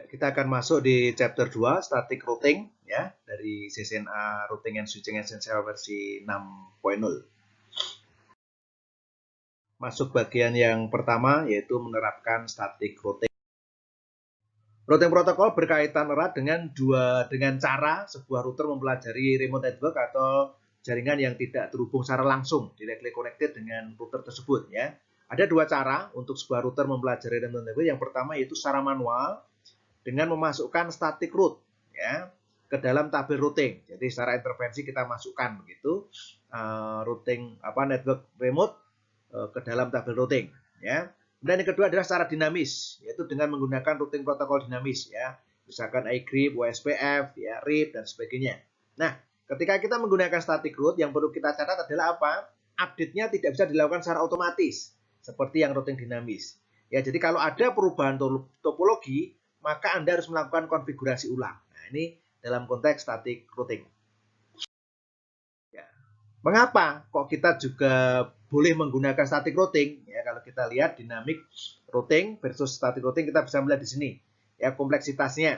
Kita akan masuk di chapter 2 static routing ya dari CCNA Routing and Switching Essential versi 6.0. Masuk bagian yang pertama yaitu menerapkan static routing. Routing protokol berkaitan erat dengan cara sebuah router mempelajari remote network atau jaringan yang tidak terhubung secara langsung directly connected dengan router tersebut ya. Ada dua cara untuk sebuah router mempelajari remote network. Yang pertama yaitu secara manual dengan memasukkan static route ya ke dalam tabel routing. Jadi secara intervensi kita masukkan begitu routing network remote ke dalam tabel routing ya. Kemudian yang kedua adalah secara dinamis, yaitu dengan menggunakan routing protokol dinamis ya. Misalkan iGrip, OSPF, ya, RIP dan sebagainya. Nah, ketika kita menggunakan static route yang perlu kita catat adalah apa? Update-nya tidak bisa dilakukan secara otomatis seperti yang routing dinamis. Ya, jadi kalau ada perubahan topologi, maka Anda harus melakukan konfigurasi ulang. Nah, ini dalam konteks static routing. Ya. Mengapa kok kita juga boleh menggunakan static routing? Ya, kalau kita lihat dynamic routing versus static routing, kita bisa melihat di sini ya kompleksitasnya.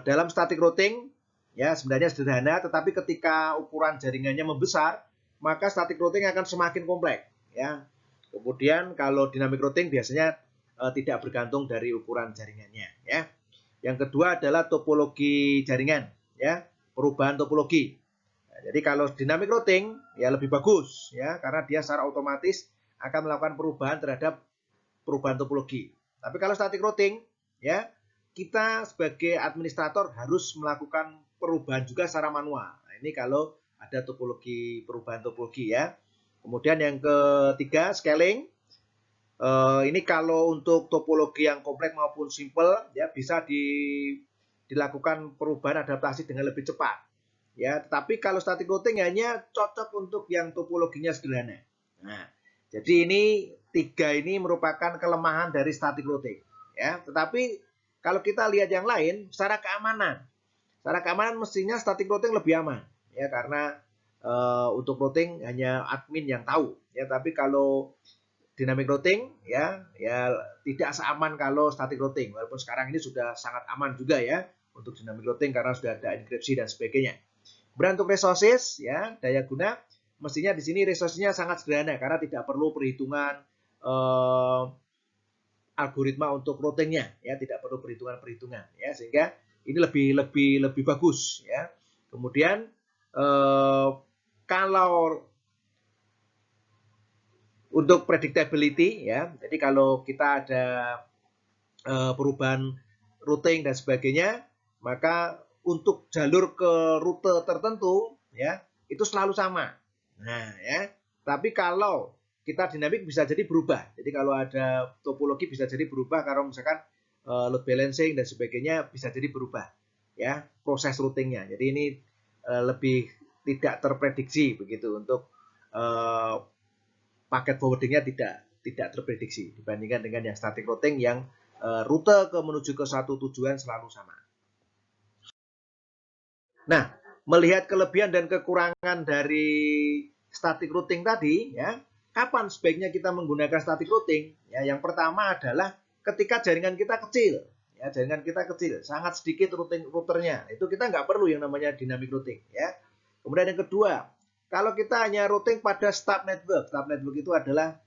Dalam static routing ya sebenarnya sederhana, tetapi ketika ukuran jaringannya membesar, maka static routing akan semakin kompleks ya. Kemudian kalau dynamic routing biasanya tidak bergantung dari ukuran jaringannya ya. Yang kedua adalah topologi jaringan ya, perubahan topologi. Nah, jadi kalau dynamic routing ya lebih bagus ya karena dia secara otomatis akan melakukan perubahan terhadap perubahan topologi. Tapi kalau static routing ya kita sebagai administrator harus melakukan perubahan juga secara manual. Nah, ini kalau ada topologi perubahan topologi ya. Kemudian yang ketiga scaling. Ini kalau untuk topologi yang kompleks maupun simple ya bisa dilakukan perubahan adaptasi dengan lebih cepat. Ya, tetapi kalau static routing hanya cocok untuk yang topologinya sederhana. Nah, jadi ini tiga ini merupakan kelemahan dari static routing. Ya, tetapi kalau kita lihat yang lain, secara keamanan mestinya static routing lebih aman. Ya, karena untuk routing hanya admin yang tahu. Ya, tapi kalau dynamic routing ya tidak seaman kalau static routing, walaupun sekarang ini sudah sangat aman juga ya untuk dynamic routing karena sudah ada enkripsi dan sebagainya. Kemudian untuk resources ya daya guna mestinya di sini resource-nya sangat sederhana karena tidak perlu perhitungan algoritma untuk routingnya ya, tidak perlu perhitungan ya, sehingga ini lebih bagus ya. Kemudian kalau untuk predictability ya, jadi kalau kita ada perubahan routing dan sebagainya, maka untuk jalur ke rute tertentu ya itu selalu sama. Nah ya, tapi kalau kita dinamik bisa jadi berubah. Jadi kalau ada topologi bisa jadi berubah kalau misalkan load balancing dan sebagainya bisa jadi berubah ya proses routingnya. Jadi ini lebih tidak terprediksi begitu untuk paket forwardingnya tidak terprediksi dibandingkan dengan yang static routing yang rute menuju ke satu tujuan selalu sama. Nah, melihat kelebihan dan kekurangan dari static routing tadi, ya, kapan sebaiknya kita menggunakan static routing? Ya, yang pertama adalah ketika jaringan kita kecil, ya, sangat sedikit routernya, itu kita nggak perlu yang namanya dynamic routing, ya. Kemudian yang kedua, kalau kita hanya routing pada stub network itu adalah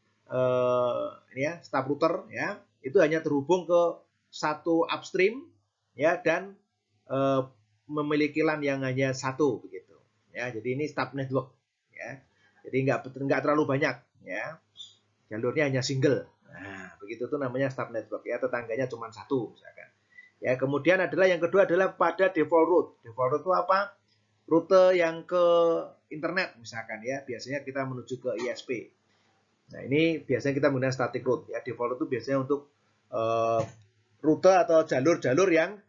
stub router, ya, itu hanya terhubung ke satu upstream, ya, dan memiliki LAN yang hanya satu begitu, ya. Jadi ini stub network, ya. Jadi nggak terlalu banyak, ya. Jalurnya hanya single. Nah, begitu tuh namanya stub network, ya. Tetangganya cuma satu, misalkan. Ya, kemudian yang kedua adalah pada default route. Default route itu apa? Rute yang ke internet misalkan ya, biasanya kita menuju ke ISP. Nah, ini biasanya kita menggunakan static route ya. Default route itu biasanya untuk rute atau jalur-jalur yang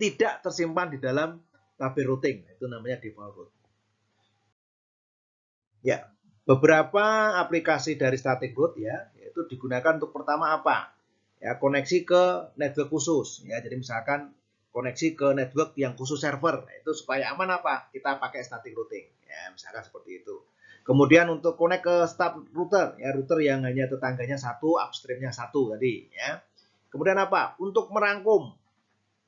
tidak tersimpan di dalam tabel routing. Itu namanya default route. Ya, beberapa aplikasi dari static route ya, yaitu digunakan untuk pertama apa? Ya, koneksi ke network khusus ya. Jadi misalkan koneksi ke network yang khusus server, itu supaya aman apa? Kita pakai static routing, ya misalkan seperti itu. Kemudian untuk connect ke stub router, ya router yang hanya tetangganya satu, upstreamnya satu tadi, ya. Kemudian apa? Untuk merangkum,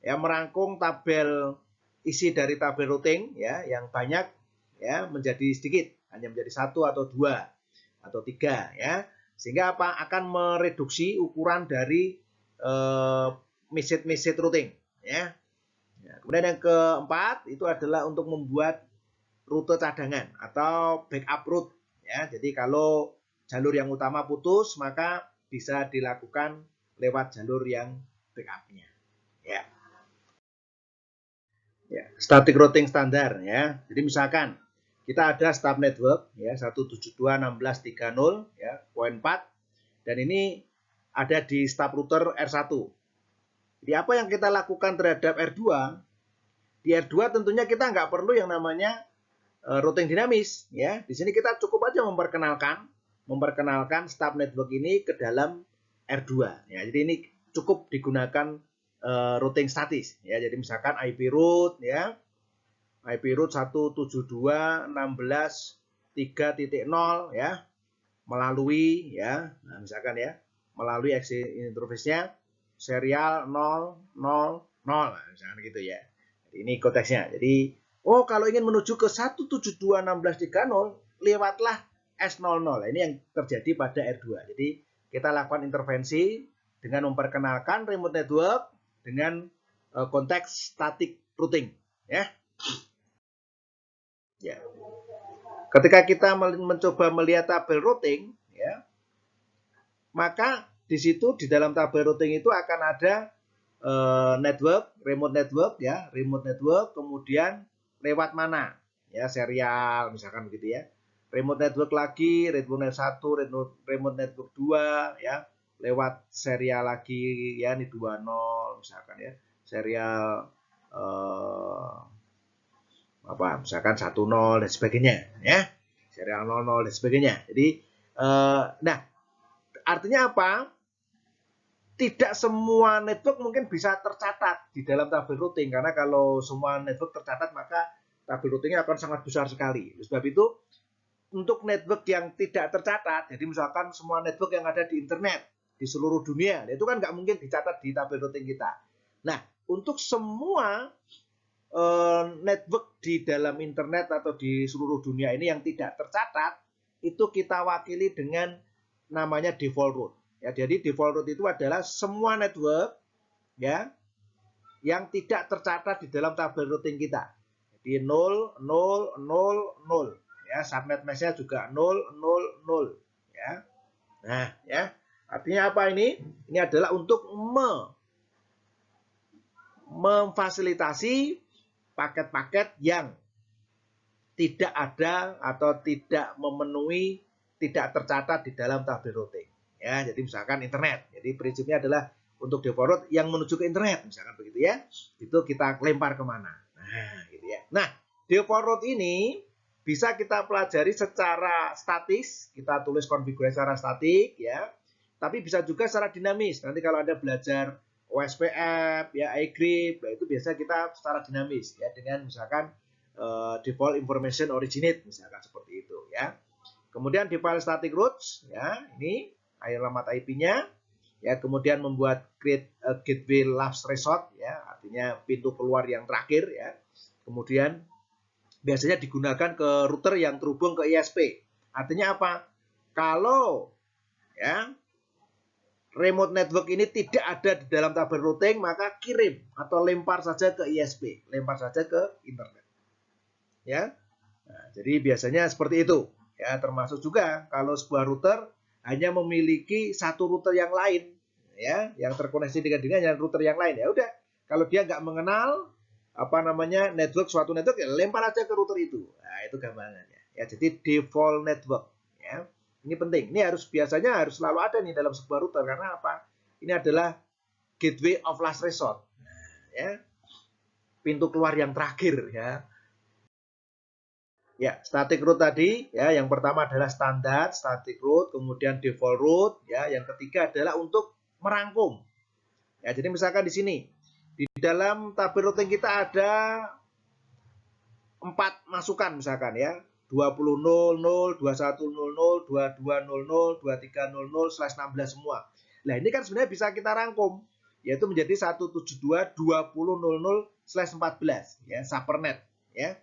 ya, merangkum tabel isi dari tabel routing, ya, yang banyak, ya, menjadi sedikit, hanya menjadi 1 atau 2 atau 3, ya, sehingga apa? Akan mereduksi ukuran dari message routing, ya. Kemudian yang keempat itu adalah untuk membuat rute cadangan atau backup route, ya. Jadi kalau jalur yang utama putus, maka bisa dilakukan lewat jalur yang backupnya, ya. Ya, static routing standar, ya. Jadi misalkan kita ada stub network, ya, 172.16.30, ya, poin 4, dan ini ada di stub router R1. Jadi apa yang kita lakukan terhadap R2? Di R2 tentunya kita nggak perlu yang namanya routing dinamis, ya. Di sini kita cukup aja memperkenalkan stub network ini ke dalam R2, ya. Jadi ini cukup digunakan routing statis, ya. Jadi misalkan IP route, ya, IP route 172.16.3.0, ya, melalui, ya, nah, misalkan, ya, melalui exit interface-nya serial 000, nah, misalkan gitu, ya. Ini konteksnya. Jadi, oh, kalau ingin menuju ke 172.16.3.0 lewatlah S00. Ini yang terjadi pada R2. Jadi kita lakukan intervensi dengan memperkenalkan remote network dengan konteks static routing, ya. Ya. Ketika kita mencoba melihat tabel routing, ya, maka di situ di dalam tabel routing itu akan ada network, remote network, ya, remote network, kemudian lewat mana, ya, serial misalkan begitu, ya. Remote network lagi, remote network 1, remote network 2, ya, lewat serial lagi, ya, ini 20 misalkan, ya, serial misalkan 10 dan sebagainya, ya, serial 00 dan sebagainya. Jadi nah, artinya apa? Tidak semua network mungkin bisa tercatat di dalam tabel routing, karena kalau semua network tercatat maka tabel routingnya akan sangat besar sekali. Sebab itu untuk network yang tidak tercatat, jadi misalkan semua network yang ada di internet di seluruh dunia, itu kan nggak mungkin dicatat di tabel routing kita. Nah, untuk semua network di dalam internet atau di seluruh dunia ini yang tidak tercatat, itu kita wakili dengan namanya default route. Ya, jadi default route itu adalah semua network, ya, yang tidak tercatat di dalam tabel routing kita. Jadi 0, 0, 0, 0. Ya, subnet mesh-nya juga 0, 0, 0. Ya. Nah, ya. Artinya apa ini? Ini adalah untuk memfasilitasi paket-paket yang tidak ada atau tidak memenuhi, tidak tercatat di dalam tabel routing. Ya, jadi misalkan internet. Jadi prinsipnya adalah untuk default route yang menuju ke internet, misalkan begitu, ya. Itu kita lempar kemana. Nah, gitu, ya. Nah, default route ini bisa kita pelajari secara statis, kita tulis konfigurasi secara statik, ya. Tapi bisa juga secara dinamis. Nanti kalau Anda belajar OSPF, ya, iGrip, nah itu biasa kita secara dinamis, ya, dengan misalkan default information originate, misalkan seperti itu, ya. Kemudian di file static routes, ya, ini alamat IP-nya, ya, kemudian membuat create gateway last resort, ya, artinya pintu keluar yang terakhir, ya. Kemudian biasanya digunakan ke router yang terhubung ke ISP. Artinya apa? Kalau, ya, remote network ini tidak ada di dalam tabel routing, maka kirim atau lempar saja ke ISP, lempar saja ke internet, ya. Nah, jadi biasanya seperti itu. Ya, termasuk juga kalau sebuah router hanya memiliki satu router yang lain, ya, yang terkoneksi dengan router yang lain, ya udah, kalau dia nggak mengenal apa namanya suatu network, ya lempar aja ke router itu. Nah, itu gambarannya. Ya, jadi default network, ya. Ini penting. Ini biasanya harus selalu ada nih dalam sebuah router, karena apa? Ini adalah gateway of last resort. Ya. Pintu keluar yang terakhir, ya. Ya, static route tadi, ya, yang pertama adalah standar static route, kemudian default route, ya, yang ketiga adalah untuk merangkum. Ya, jadi misalkan di sini di dalam tabel routing kita ada 4 masukan misalkan, ya. 20.00, 21.00, 22.00, 23.00/16 semua. Nah, ini kan sebenarnya bisa kita rangkum. yaitu menjadi 172.20.00/14 ya, subnet ya.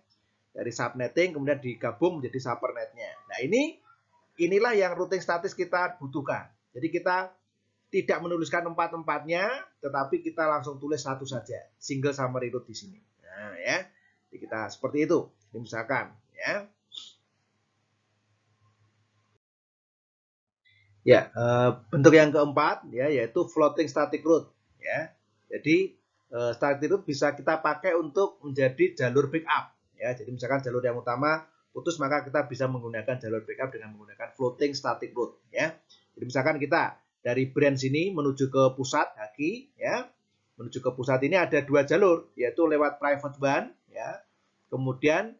Dari subnetting kemudian digabung menjadi subnetnya. Nah, inilah yang routing statis kita butuhkan. Jadi kita tidak menuliskan empat-empatnya, tetapi kita langsung tulis satu saja, single summary root di sini. Nah, ya. Jadi kita seperti itu. Ini misalkan ya. Ya, bentuk yang keempat ya, yaitu floating static root ya. Jadi static root bisa kita pakai untuk menjadi jalur backup ya. Jadi misalkan jalur yang utama putus, maka kita bisa menggunakan jalur backup dengan menggunakan floating static root ya. Jadi misalkan kita dari branch ini menuju ke pusat haki ya. Menuju ke pusat ini ada dua jalur, yaitu lewat private WAN ya. Kemudian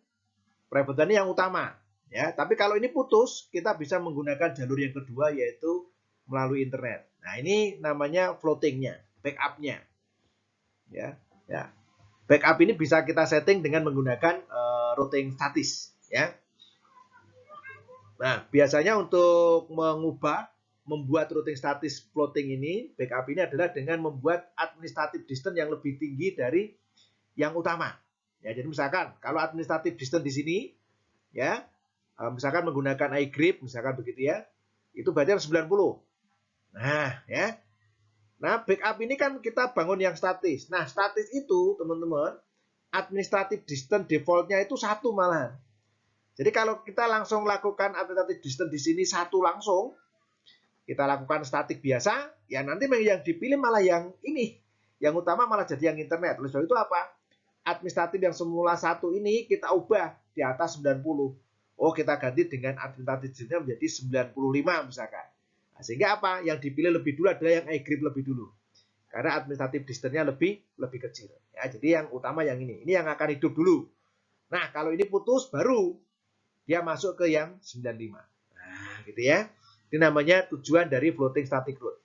private WAN ini yang utama. Ya, tapi kalau ini putus, kita bisa menggunakan jalur yang kedua, yaitu melalui internet. Nah, ini namanya floatingnya, backupnya. Ya, ya. Backup ini bisa kita setting dengan menggunakan routing statis. Ya. Nah, biasanya untuk membuat routing statis floating ini, backup ini adalah dengan membuat administrative distance yang lebih tinggi dari yang utama. Ya, jadi misalkan kalau administrative distance di sini, ya. Misalkan menggunakan iGrip, misalkan begitu ya, itu berarti harus 90. Nah, ya. Nah, backup ini kan kita bangun yang statis. Nah, statis itu, teman-teman, administrative distance defaultnya itu 1 malahan. Jadi kalau kita langsung lakukan administrative distance di sini 1 langsung, kita lakukan statik biasa, ya nanti yang dipilih malah yang ini. Yang utama malah jadi yang internet. Oleh sebab itu apa? Administratif yang semula 1 ini kita ubah di atas 90. Oh, kita ganti dengan administratif distance menjadi 95 misalkan. Nah, sehingga apa? Yang dipilih lebih dulu adalah yang iGrip lebih dulu. Karena administratif distance-nya lebih kecil. Ya, jadi yang utama yang ini. Ini yang akan hidup dulu. Nah, kalau ini putus baru dia masuk ke yang 95. Nah, gitu ya. Ini namanya tujuan dari floating static root.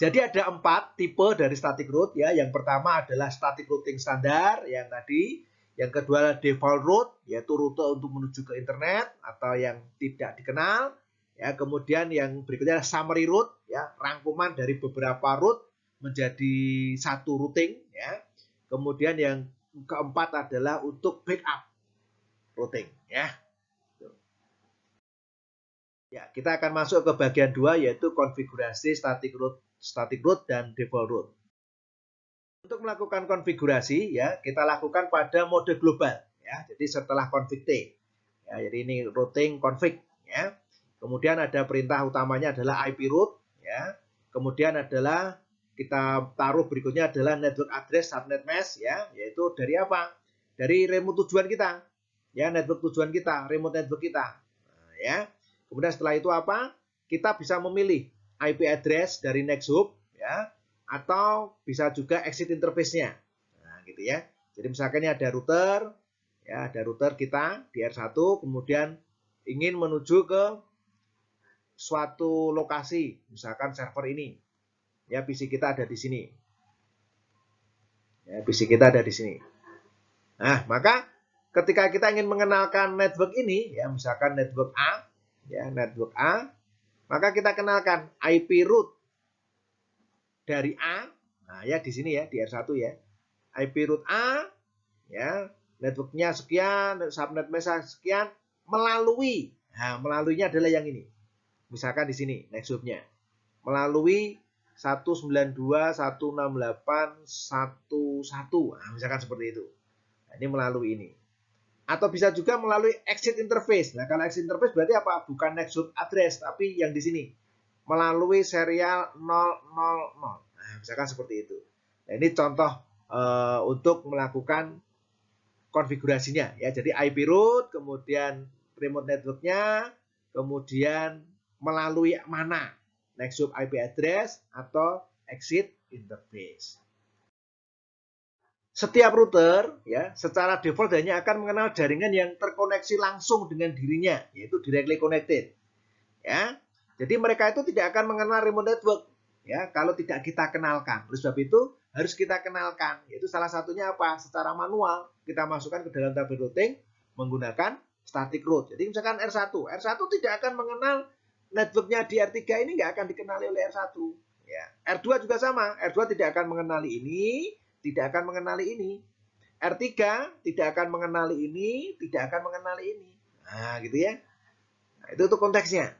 Jadi ada 4 tipe dari static root ya. Yang pertama adalah static routing standar yang tadi. Yang kedua adalah default route, yaitu rute untuk menuju ke internet atau yang tidak dikenal. Ya, kemudian yang berikutnya adalah summary route, ya, rangkuman dari beberapa route menjadi satu routing. Ya. Kemudian yang keempat adalah untuk backup routing. Ya. Ya, kita akan masuk ke bagian 2, yaitu konfigurasi static route dan default route. Untuk melakukan konfigurasi ya, kita lakukan pada mode global ya. Jadi setelah config T. Ya, jadi ini routing config ya. Kemudian ada perintah utamanya adalah IP route ya. Kemudian adalah kita taruh berikutnya adalah network address subnet mask ya, yaitu dari apa? Dari remote tujuan kita. Ya, network tujuan kita, remote network kita. Nah, ya. Kemudian setelah itu apa? Kita bisa memilih IP address dari next hub ya, atau bisa juga exit interface-nya. Nah, gitu ya. Jadi misalkan ini ada router, ya ada router kita di R1, kemudian ingin menuju ke suatu lokasi, misalkan server ini. Ya, PC kita ada di sini. Ya, PC kita ada di sini. Nah, maka ketika kita ingin mengenalkan network ini, ya misalkan network A, ya network A, maka kita kenalkan IP route dari A, nah ya di sini ya, di R1 ya. IP route A, ya, networknya sekian, subnet mask sekian, melalui, nah melaluinya adalah yang ini. Misalkan di sini, next hub-nya. Melalui 192.168.1.1, nah misalkan seperti itu. Nah, ini melalui ini. Atau bisa juga melalui exit interface. Nah, kalau exit interface berarti apa? Bukan next hub address, tapi yang di sini. Melalui serial 000. Nah, misalkan seperti itu. Nah, ini contoh untuk melakukan konfigurasinya ya. Jadi IP route, kemudian remote networknya, kemudian melalui mana? Next hub IP address atau exit interface. Setiap router ya secara default hanya akan mengenal jaringan yang terkoneksi langsung dengan dirinya, yaitu directly connected. Ya. Jadi mereka itu tidak akan mengenal remote network ya kalau tidak kita kenalkan. Oleh sebab itu harus kita kenalkan. Yaitu salah satunya apa? Secara manual kita masukkan ke dalam tabel routing menggunakan static route. Jadi misalkan R1 tidak akan mengenal networknya di R3 ini nggak akan dikenali oleh R1. Ya. R2 juga sama. R2 tidak akan mengenali ini, tidak akan mengenali ini. R3 tidak akan mengenali ini, tidak akan mengenali ini. Nah, gitu ya. Nah, itu untuk konteksnya.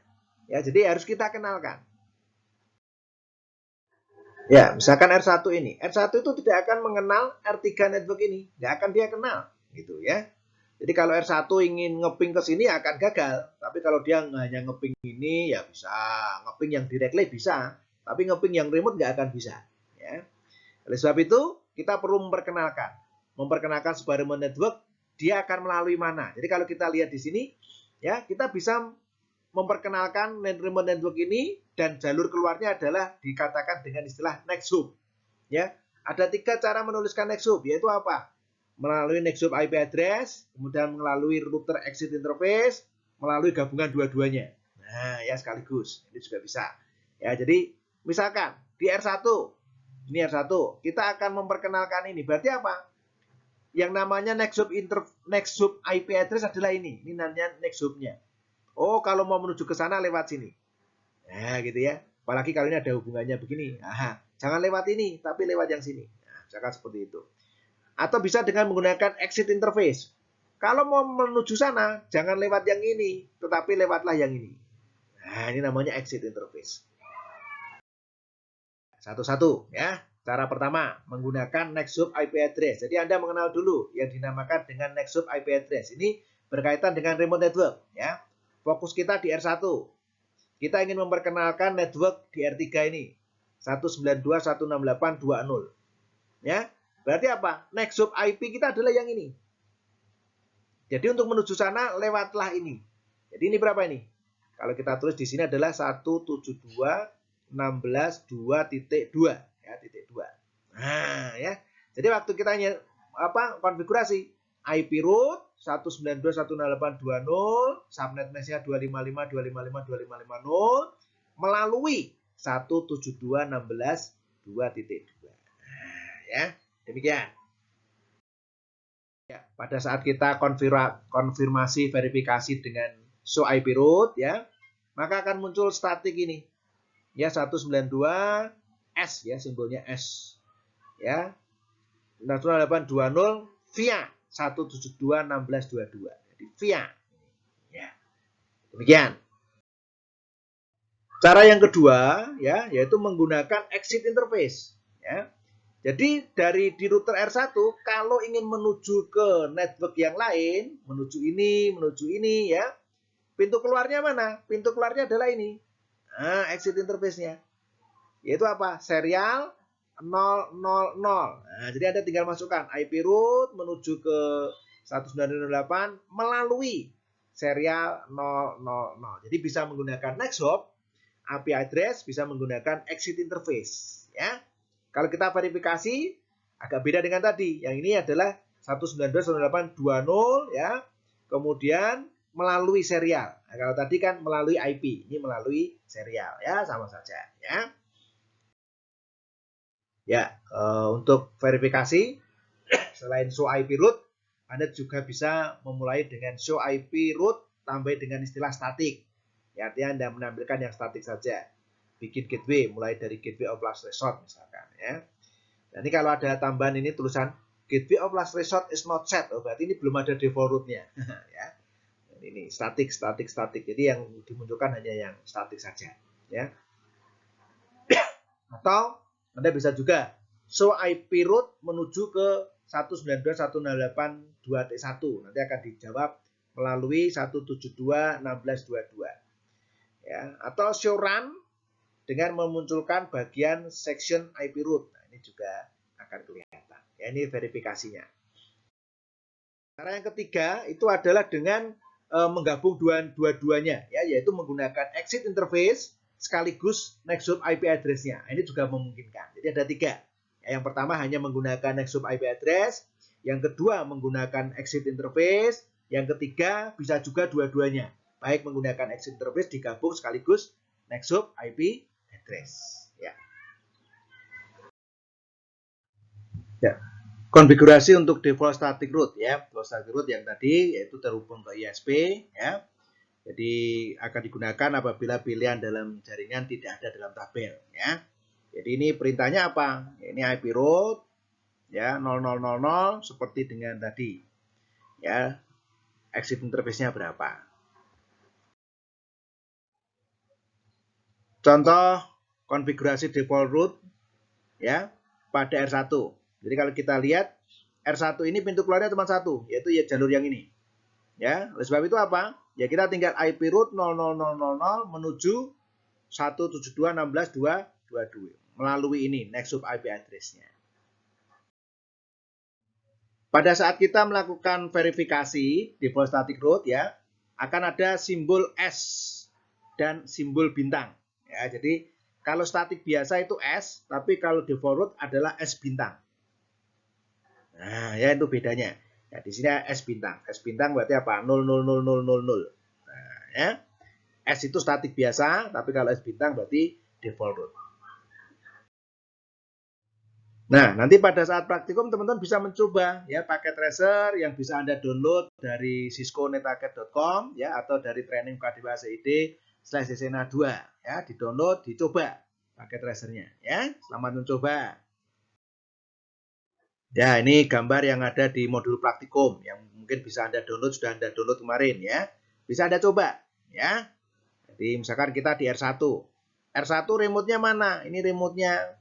Ya, jadi harus kita kenalkan. Ya, misalkan R1 ini. R1 itu tidak akan mengenal R3 network ini. Nggak akan dia kenal. Gitu ya. Jadi kalau R1 ingin ngeping ke sini akan gagal. Tapi kalau dia hanya ngeping ini ya bisa. Ngeping yang directly bisa. Tapi ngeping yang remote nggak akan bisa. Ya. Oleh sebab itu, kita perlu memperkenalkan. Memperkenalkan sebuah remote network, dia akan melalui mana. Jadi kalau kita lihat di sini, ya kita bisa memperkenalkan remote network ini dan jalur keluarnya adalah dikatakan dengan istilah next hub. Ya, ada 3 cara menuliskan next hub, yaitu apa? Melalui next hub IP address, kemudian melalui router exit interface, melalui gabungan dua-duanya. Nah, ya sekaligus. Ini juga bisa. Ya, jadi misalkan di R1, ini R1, kita akan memperkenalkan ini. Berarti apa? Yang namanya next hub IP address adalah ini. Ini namanya next hubnya. Oh, kalau mau menuju ke sana lewat sini. Nah, gitu ya. Apalagi kalau ini ada hubungannya begini. Aha, jangan lewat ini, tapi lewat yang sini. Nah, misalkan seperti itu. Atau bisa dengan menggunakan exit interface. Kalau mau menuju sana, jangan lewat yang ini, tetapi lewatlah yang ini. Nah, ini namanya exit interface. Satu-satu ya. Cara pertama, menggunakan next hub IP address. Jadi Anda mengenal dulu yang dinamakan dengan next hub IP address. Ini berkaitan dengan remote network ya. Fokus kita di R1. Kita ingin memperkenalkan network di R3 ini. 192.168.2.0. Ya. Berarti apa? Next hub IP kita adalah yang ini. Jadi untuk menuju sana lewatlah ini. Jadi ini berapa ini? Kalau kita tulis di sini adalah 172.16.2.2 ya, titik 2. Nah, ya. Jadi waktu kita konfigurasi IP root 192.168.2.0, subnet mesh-nya 255.255.255.0 melalui 172.16.2.2. Nah, ya. Demikian. Ya, pada saat kita konfirmasi verifikasi dengan show IP root ya, maka akan muncul statik ini. Ya 192 S ya, simbolnya S. Ya. 192.16.2.0 via 172.16.2.2. Jadi via. Ya. Demikian. Cara yang kedua ya, yaitu menggunakan exit interface ya. Jadi di router R1 kalau ingin menuju ke network yang lain, menuju ini ya. Pintu keluarnya mana? Pintu keluarnya adalah ini. Nah, exit interface-nya. Yaitu apa? Serial 000. Nah, jadi Anda tinggal masukkan IP root menuju ke 192.168 melalui serial 000. Jadi bisa menggunakan next hop, IP address, bisa menggunakan exit interface ya. Kalau kita verifikasi agak beda dengan tadi. Yang ini adalah 192.168.2.0 ya. Kemudian melalui serial. Nah, kalau tadi kan melalui IP, ini melalui serial ya, sama saja ya. Ya, untuk verifikasi selain show IP root, Anda juga bisa memulai dengan show IP root tambah dengan istilah statik. Ya, artinya Anda menampilkan yang statik saja. Bikin gateway mulai dari gateway of last resort misalkan ya. Nah, ini kalau ada tambahan ini tulisan gateway of last resort is not set, berarti ini belum ada default rootnya ya. Ini statik. Jadi yang dimunculkan hanya yang statik saja ya. Atau Anda bisa juga show IP root menuju ke 192.168.2.1. Nanti akan dijawab melalui 172.16.2.2 ya. Atau show run dengan memunculkan bagian section IP root. Nah, ini juga akan kelihatan. Ya, ini verifikasinya. Cara yang ketiga itu adalah dengan menggabung dua-duanya, ya, yaitu menggunakan exit interface sekaligus next hop IP address-nya. Ini juga memungkinkan. Jadi ada 3. Ya, yang pertama hanya menggunakan next hop IP address, yang kedua menggunakan exit interface, yang ketiga bisa juga dua-duanya. Baik menggunakan exit interface digabung sekaligus next hop IP address. Ya. Ya. Konfigurasi untuk default static root ya. Default static root yang tadi yaitu terhubung ke ISP ya. Jadi akan digunakan apabila pilihan dalam jaringan tidak ada dalam tabel ya. Jadi ini perintahnya apa? Ini IP root ya 0000 seperti dengan tadi. Ya, exit interface-nya berapa? Contoh konfigurasi default root ya pada R1. Jadi kalau kita lihat R1 ini pintu keluarnya cuma satu, yaitu ya jalur yang ini. Ya, oleh sebab itu apa? Ya kita tinggal IP root 00000 menuju 172.16.222 melalui ini next sub IP address-nya. Pada saat kita melakukan verifikasi default static root ya, akan ada simbol S dan simbol bintang. Ya, jadi kalau statik biasa itu S, tapi kalau default root adalah S bintang. Nah, ya itu bedanya. Ya, di sini S bintang. S bintang berarti apa? 0000000. Nah, ya. S itu statik biasa, tapi kalau S bintang berarti default root. Nah, nanti pada saat praktikum teman-teman bisa mencoba ya paket tracer yang bisa Anda download dari cisco.netaket.com ya atau dari training KDWACID/DCNA2 ya, di-download, dicoba paket tracernya ya. Selamat mencoba. Ya, ini gambar yang ada di modul praktikum yang mungkin bisa Anda download, sudah Anda download kemarin ya. Bisa Anda coba ya. Jadi misalkan kita di R1. R1 remote-nya mana? Ini remote-nya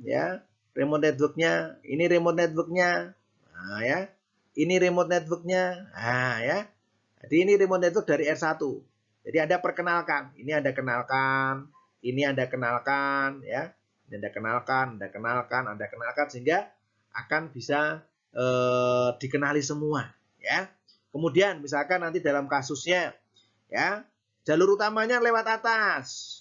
ya. Remote network-nya, ini remote network-nya. Nah, ya. Ini remote network-nya. Nah, ya. Jadi ini remote network dari R1. Jadi Anda perkenalkan. Ini Anda kenalkan, ini Anda kenalkan ya. Ini Anda kenalkan, Anda kenalkan, Anda kenalkan sehingga akan bisa dikenali semua ya. Kemudian misalkan nanti dalam kasusnya ya, jalur utamanya lewat atas.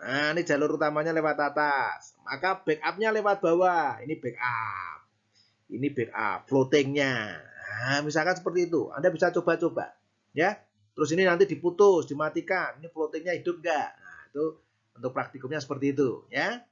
Nah, ini jalur utamanya lewat atas. Maka backupnya lewat bawah. Ini backup. Ini backup. Floatingnya. Nah, misalkan seperti itu. Anda bisa coba-coba. Ya. Terus ini nanti diputus, dimatikan. Ini floatingnya hidup enggak? Nah, itu untuk praktikumnya seperti itu. Ya.